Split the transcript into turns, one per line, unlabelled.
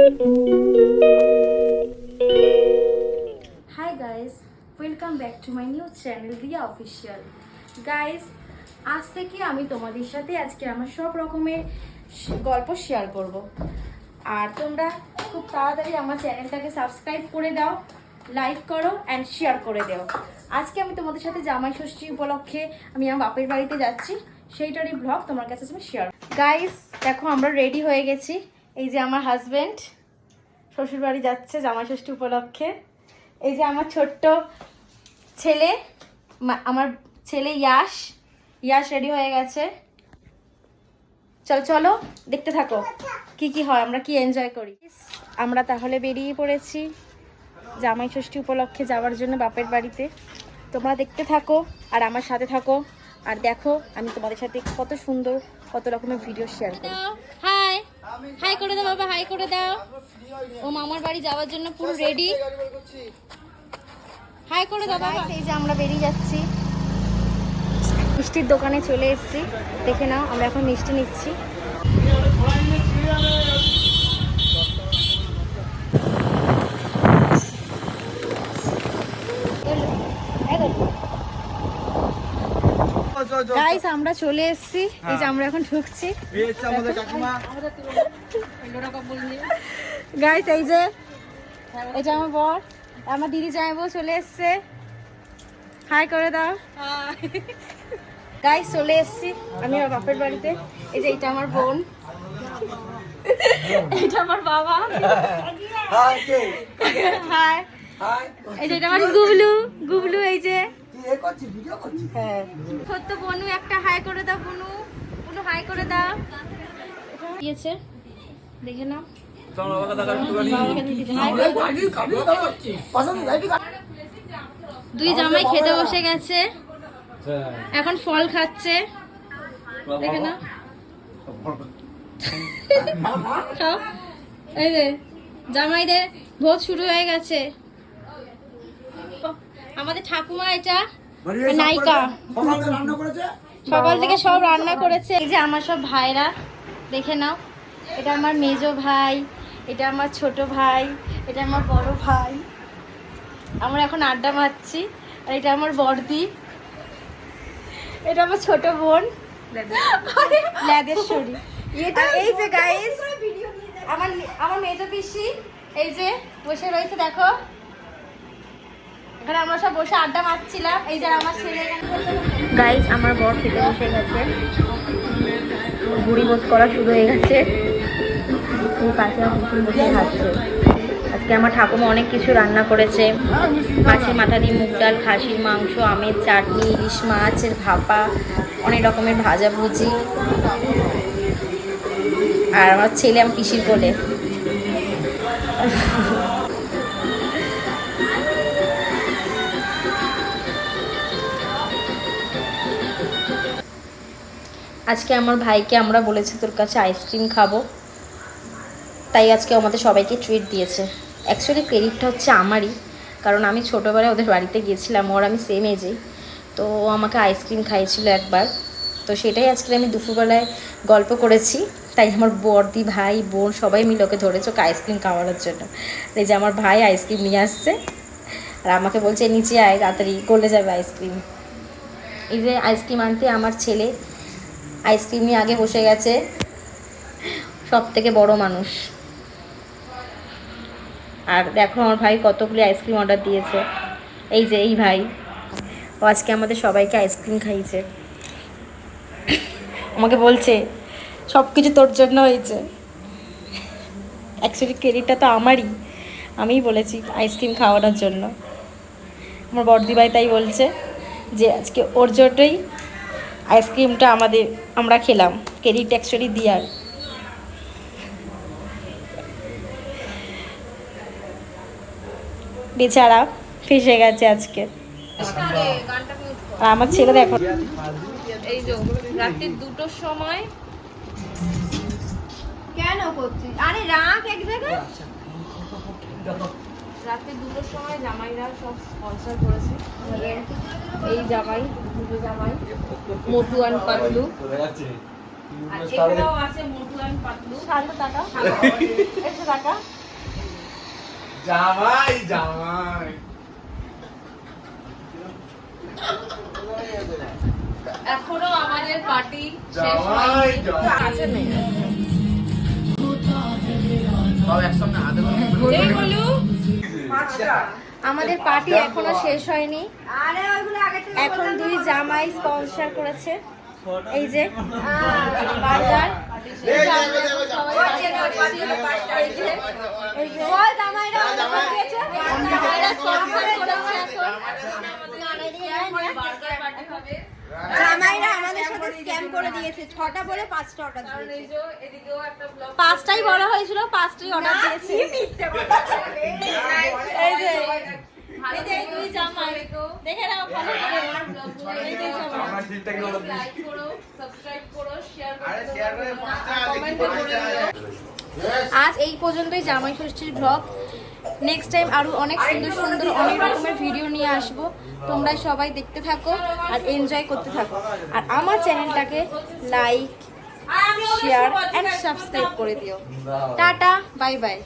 Hi guys, welcome back to my new channel Dia Official. Guys, আজ থেকে আমি তোমাদের সাথে আজকে আমার সব রকমের গল্প শেয়ার করব। আর তোমরা খুব তাড়াতাড়ি আমার চ্যানেলটাকে সাবস্ক্রাইব করে দাও, লাইক করো এন্ড শেয়ার করে দাও। আজকে আমি তোমাদের সাথে জামাই ষষ্ঠী উপলক্ষে আমি আমার বাপের বাড়িতে যাচ্ছি, সেইটারই ব্লগ তোমার কাছে আমি শেয়ার। গাইস দেখো আমরা রেডি হয়ে গেছি। এই যে আমার হাজবেন্ড শ্বশুর বাড়ি যাচ্ছে জামাই ষষ্ঠী উপলক্ষে। এই যে আমার ছোট্ট ছেলে, আমার ছেলে ইয়াশ রেডি হয়ে গেছে। চলো চলো দেখতে থাকো কি কি হয়, আমরা কি এনজয় করি। আমরা তাহলে বেরিয়ে পড়েছি জামাই ষষ্ঠী উপলক্ষে যাওয়ার জন্য বাপের বাড়িতে। তোমরা দেখতে থাকো আর আমার সাথে থাকো, আর দেখো আমি তোমাদের সাথে কত সুন্দর কত রকমের ভিডিও শেয়ার করি। হাই হাই করে দাও বাবা, হাই করে দাও। ও মামার বাড়ি যাওয়ার জন্য পুরো রেডি। হাই করে দাও বাবা। এই যে আমরা বেরিয়ে যাচ্ছি, মিষ্টির দোকানে চলে এসেছি। দেখে নাও আমরা এখন মিষ্টি নিচ্ছি। গাইস আমরা চলে এসেছি, এই যে আমরা এখন ঢুকছি। গাইস এই যে এটা আমার বর, আমার দিদি জামাইবাবু চলে এসছে। হাই করে দাও। গাইস চলে এসেছি আমি আমার বাপের বাড়িতে। এই যে এটা আমার বোন, এটা আমার বাবা। হাই। এই যে এটা আমার গুবলু এই যে ছোট্ট বনু, একটা হাই করে দাও। বনু হাই করে দাও। দিয়েছে দেখে নাও। দুই জামাই খেতে বসে গেছে, এখন ফল খাচ্ছে। দেখে না এই যে জামাইদের ভোজ শুরু হয়ে গেছে। আমাদের ঠাকুমা এটা নায়িকা, সকাল থেকে সব রান্না করেছে। এই যে আমার সব ভাইরা দেখে নাও, এটা আমার মেজো ভাই, এটা আমার ছোট ভাই, এটা আমার বড় ভাই। আমরা এখন আড্ডা মারছি। আর এটা আমার বড়দি, এটা আমার ছোট বোন ল্যাদেশ্বরী। এই যে গাইস আমার মেজো পিসি এই যে বসে রয়েছে, দেখো এখানে আমরা সব বসে আড্ডা মারছিলাম। এই যে আমার ছেলে গাইস, আমার বর খেতে বসে গেছে, বুড়ি বোস করা শুরু হয়ে গেছে। পাশে বসে খাচ্ছে। আজকে আমার ঠাকুমা অনেক কিছু রান্না করেছে, মাছের মাথা দিয়ে মুগ ডাল, খাসির মাংস, আমের চাটনি, ইলিশ মাছের ভাপা, অনেক রকমের ভাজা ভুজি। আর আমার ছেলে আমার পিসির কোলে। আজকে আমার ভাইকে আমরা বলেছি তোর কাছে আইসক্রিম খাবো, তাই আজকে আমাদের সবাইকে ট্রিট দিয়েছে। অ্যাকচুয়ালি ক্রেডিটটা হচ্ছে আমারই, কারণ আমি ছোটোবেলায় ওদের বাড়িতে গিয়েছিলাম, ওর আমি সেম এজেই, তো ও আমাকে আইসক্রিম খাইয়েছিল একবার। তো সেটাই আজকে আমি দুপুরবেলায় গল্প করেছি, তাই আমার বড়দি ভাই বোন সবাই মিলে ওকে ধরেছে ওকে আইসক্রিম খাওয়ানোর জন্য। এই যে আমার ভাই আইসক্রিম নিয়ে আসছে আর আমাকে বলছে নিচে আয় তাড়াতাড়ি, গলে যাবে আইসক্রিম। এই যে আইসক্রিম আনতে আমার ছেলে আইসক্রিম নিয়ে আগে বসে গেছে, সব থেকে বড় মানুষ। আর দেখো আমার ভাই কতগুলি আইসক্রিম অর্ডার দিয়েছে। এই যে এই ভাই, ও আজকে আমাদের সবাইকে আইসক্রিম খাইয়েছে। আমাকে বলছে সব কিছু তোর জন্য হয়েছে। অ্যাকচুয়ালি ক্রেডিটটা তো আমারই, আমিই বলেছি আইসক্রিম খাওয়ানোর জন্য। আমার বড়দি ভাই তাই বলছে যে আজকে ওর জন্যই আইসক্রিমটা আমরা খেলাম, ক্রেডিট অ্যাকচুয়ালি দিয়ার। বেচারা ফেসে গেছে আজকে। আর আমার ছেলে দেখো,
এই যে রাতে 2টোর সময় কেন করছিস? আরে রাখ এক জায়গায়। রাতে 2টোর সময় জামাইরা সব স্পন্সর করেছে। এই জামাই, দুটো জামাই, মটু আর পাতলু। আর এখানেও আছে মোটু আর পাতলু।
শান্ত টাকা 100 টাকা।
জামাই জামাই
এখনো আমাদের পার্টি শেষ
জামাই
হয়নি।
জামাই
আছে নেই
সব একসঙ্গে হাতে করে
এই বলু
আমাদের পার্টি এখনো শেষ হয়নি। এখন 2 জামাই স্পন্সর করেছে। এই যে বার্গার
বার্গার পার্টি হবে।
জামাইরা আমাদের সাথে স্ক্যাম করে দিয়েছে 6টা বলে 5টা অর্ডার
কারণ এই যে এদিকেও একটা ব্লগ
5টাই বলা হয়েছিল, 5টাই অর্ডার দিয়েছে। এই যে
এই যে দুই জামাই
দেখে নাও ভালো করে।
এই যে জামাই
আমরা ঠিকঠাকই বলে দিই।
লাইক করো, সাবস্ক্রাইব করো, শেয়ার করো,
আরে শেয়ার করে পাঁচটা
কমেন্ট করে দিও।
আজ এই পর্যন্তই জামাই ষষ্ঠীর ব্লগ। নেক্সট টাইম আরো অনেক সুন্দর সুন্দর অনেক রকমের ভিডিও নিয়ে আসবো। তোমরা সবাই দেখতে থাকো আর এনজয় করতে থাকো। আর আমার চ্যানেলটাকে লাইক, শেয়ার এন্ড সাবস্ক্রাইব করে দিও। Tata, bye bye.